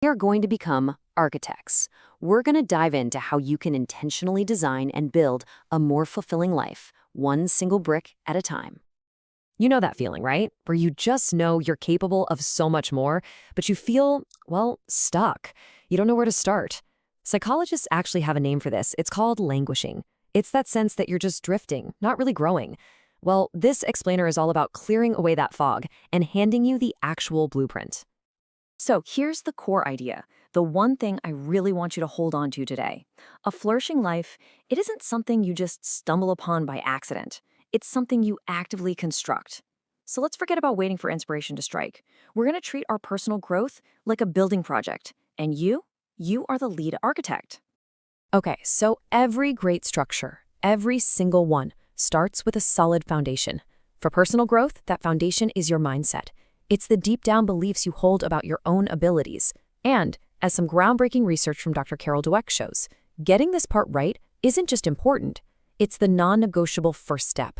We are going to become architects. We're going to dive into how you can intentionally design and build a more fulfilling life, one single brick at a time. You know that feeling, right? Where you just know you're capable of so much more, but you feel, well, stuck. You don't know where to start. Psychologists actually have a name for this. It's called languishing. It's that sense that you're just drifting, not really growing. Well, this explainer is all about clearing away that fog and handing you the actual blueprint. So here's the core idea, the one thing I really want you to hold on to today. A flourishing life, it isn't something you just stumble upon by accident. It's something you actively construct. So let's forget about waiting for inspiration to strike. We're going to treat our personal growth like a building project. And you are the lead architect. Okay, so every great structure, every single one, starts with a solid foundation. For personal growth, that foundation is your mindset. It's the deep down beliefs you hold about your own abilities. And, as some groundbreaking research from Dr. Carol Dweck shows, getting this part right isn't just important, it's the non-negotiable first step.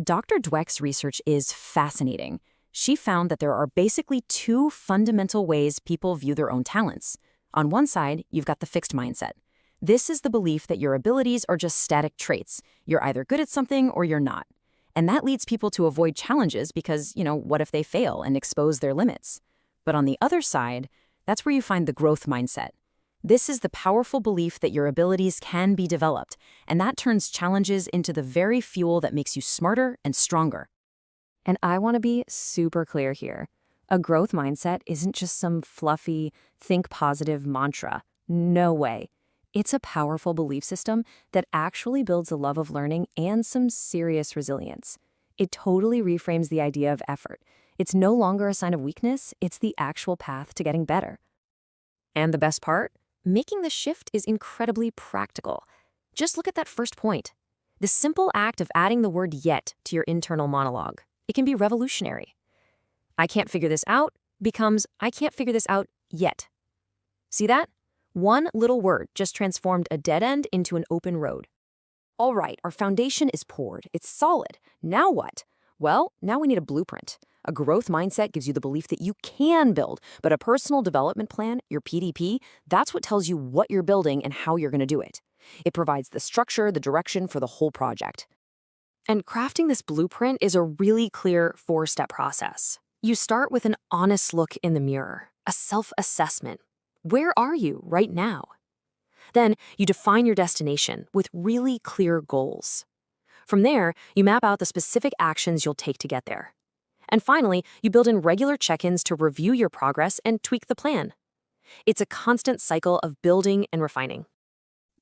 Dr. Dweck's research is fascinating. She found that there are basically two fundamental ways people view their own talents. On one side, you've got the fixed mindset. This is the belief that your abilities are just static traits. You're either good at something or you're not. And that leads people to avoid challenges because, what if they fail and expose their limits? But on the other side, that's where you find the growth mindset. This is the powerful belief that your abilities can be developed, and that turns challenges into the very fuel that makes you smarter and stronger. And I want to be super clear here. A growth mindset isn't just some fluffy, think positive mantra. No way. It's a powerful belief system that actually builds a love of learning and some serious resilience. It totally reframes the idea of effort. It's no longer a sign of weakness, it's the actual path to getting better. And the best part? Making the shift is incredibly practical. Just look at that first point. The simple act of adding the word yet to your internal monologue. It can be revolutionary. I can't figure this out becomes I can't figure this out yet. See that? One little word just transformed a dead end into an open road. All right, our foundation is poured. It's solid. Now what? Well, now we need a blueprint. A growth mindset gives you the belief that you can build, but a personal development plan, your PDP, that's what tells you what you're building and how you're going to do it. It provides the structure, the direction for the whole project. And crafting this blueprint is a really clear 4-step process. You start with an honest look in the mirror, a self-assessment. Where are you right now? Then you define your destination with really clear goals. From there, you map out the specific actions you'll take to get there. And finally, you build in regular check-ins to review your progress and tweak the plan. It's a constant cycle of building and refining.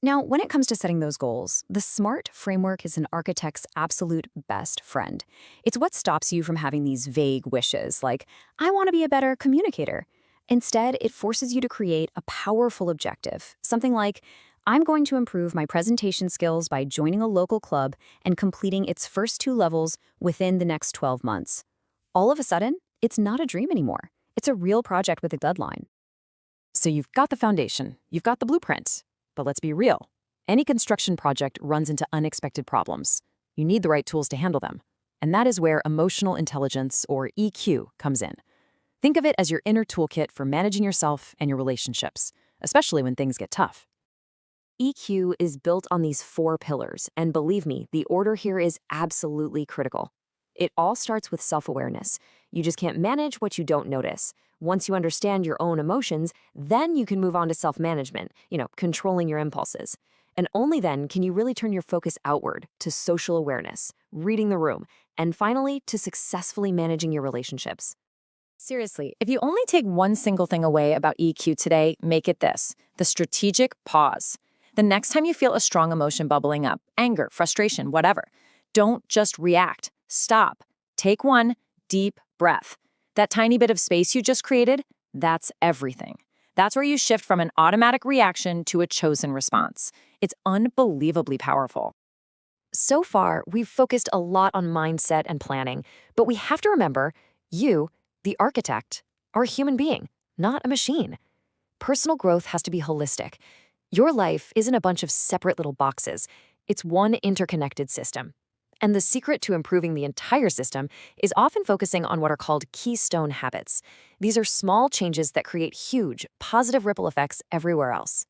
Now, when it comes to setting those goals, the SMART framework is an architect's absolute best friend. It's what stops you from having these vague wishes like, I want to be a better communicator. Instead, it forces you to create a powerful objective, something like, I'm going to improve my presentation skills by joining a local club and completing its first 2 levels within the next 12 months. All of a sudden, it's not a dream anymore. It's a real project with a deadline. So you've got the foundation, you've got the blueprint. But let's be real. Any construction project runs into unexpected problems. You need the right tools to handle them. And that is where emotional intelligence, or EQ, comes in. Think of it as your inner toolkit for managing yourself and your relationships, especially when things get tough. EQ is built on these 4 pillars, and believe me, the order here is absolutely critical. It all starts with self-awareness. You just can't manage what you don't notice. Once you understand your own emotions, then you can move on to self-management, controlling your impulses. And only then can you really turn your focus outward to social awareness, reading the room, and finally to successfully managing your relationships. Seriously, if you only take one single thing away about EQ today, make it this: the strategic pause. The next time you feel a strong emotion bubbling up, anger, frustration, whatever, don't just react. Stop. Take one deep breath. That tiny bit of space you just created, that's everything. That's where you shift from an automatic reaction to a chosen response. It's unbelievably powerful. So far, we've focused a lot on mindset and planning, but we have to remember, you, the architect, are a human being, not a machine. Personal growth has to be holistic. Your life isn't a bunch of separate little boxes. It's one interconnected system. And the secret to improving the entire system is often focusing on what are called keystone habits. These are small changes that create huge, positive ripple effects everywhere else.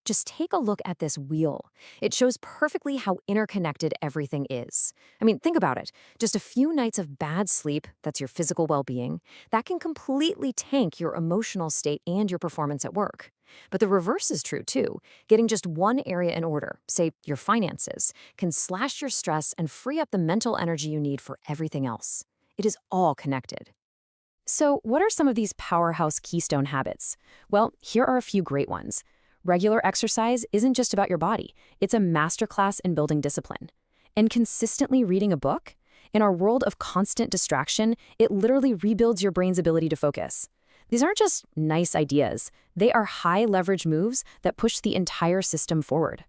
Just take a look at this wheel. It shows perfectly how interconnected everything is. I mean, think about it. Just a few nights of bad sleep, that's your physical well-being, that can completely tank your emotional state and your performance at work. But the reverse is true too. Getting just one area in order, say your finances, can slash your stress and free up the mental energy you need for everything else. It is all connected. So, what are some of these powerhouse keystone habits? Well, here are a few great ones. Regular exercise isn't just about your body. It's a masterclass in building discipline. And consistently reading a book? In our world of constant distraction, it literally rebuilds your brain's ability to focus. These aren't just nice ideas. They are high-leverage moves that push the entire system forward.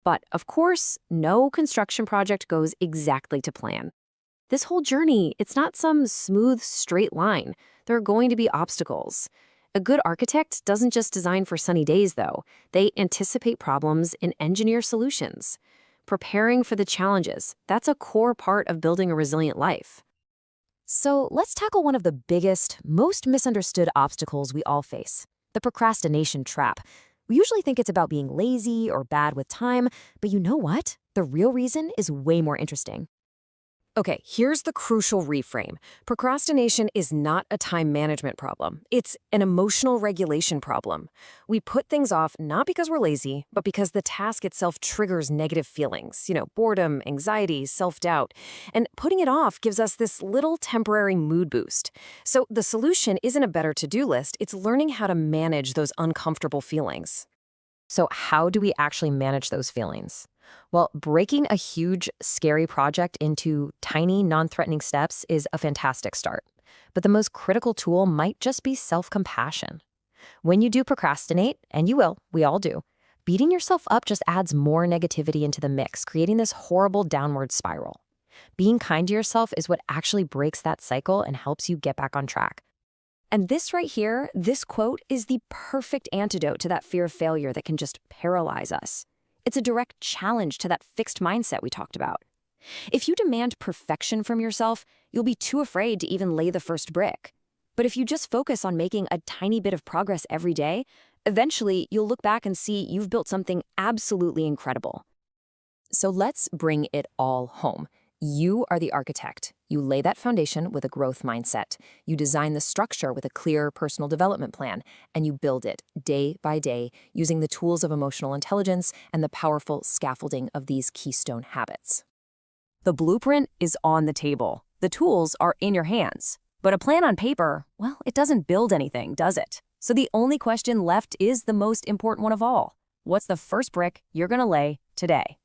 But, of course, no construction project goes exactly to plan. This whole journey, it's not some smooth, straight line. There are going to be obstacles. A good architect doesn't just design for sunny days, though. They anticipate problems and engineer solutions. Preparing for the challenges, that's a core part of building a resilient life. So let's tackle one of the biggest, most misunderstood obstacles we all face, the procrastination trap. We usually think it's about being lazy or bad with time, but you know what? The real reason is way more interesting. Okay, here's the crucial reframe. Procrastination is not a time management problem. It's an emotional regulation problem. We put things off not because we're lazy, but because the task itself triggers negative feelings, boredom, anxiety, self-doubt. And putting it off gives us this little temporary mood boost. So the solution isn't a better to-do list, it's learning how to manage those uncomfortable feelings. So how do we actually manage those feelings? Well, breaking a huge, scary project into tiny, non-threatening steps is a fantastic start. But the most critical tool might just be self-compassion. When you do procrastinate, and you will, we all do, beating yourself up just adds more negativity into the mix, creating this horrible downward spiral. Being kind to yourself is what actually breaks that cycle and helps you get back on track. And this right here, this quote, is the perfect antidote to that fear of failure that can just paralyze us. It's a direct challenge to that fixed mindset we talked about. If you demand perfection from yourself, you'll be too afraid to even lay the first brick. But if you just focus on making a tiny bit of progress every day, eventually you'll look back and see you've built something absolutely incredible. So let's bring it all home. You are the architect. You lay that foundation with a growth mindset. You design the structure with a clear personal development plan, and you build it day by day using the tools of emotional intelligence and the powerful scaffolding of these keystone habits. The blueprint is on the table. The tools are in your hands. But a plan on paper, well, it doesn't build anything, does it? So the only question left is the most important one of all. What's the first brick you're going to lay today?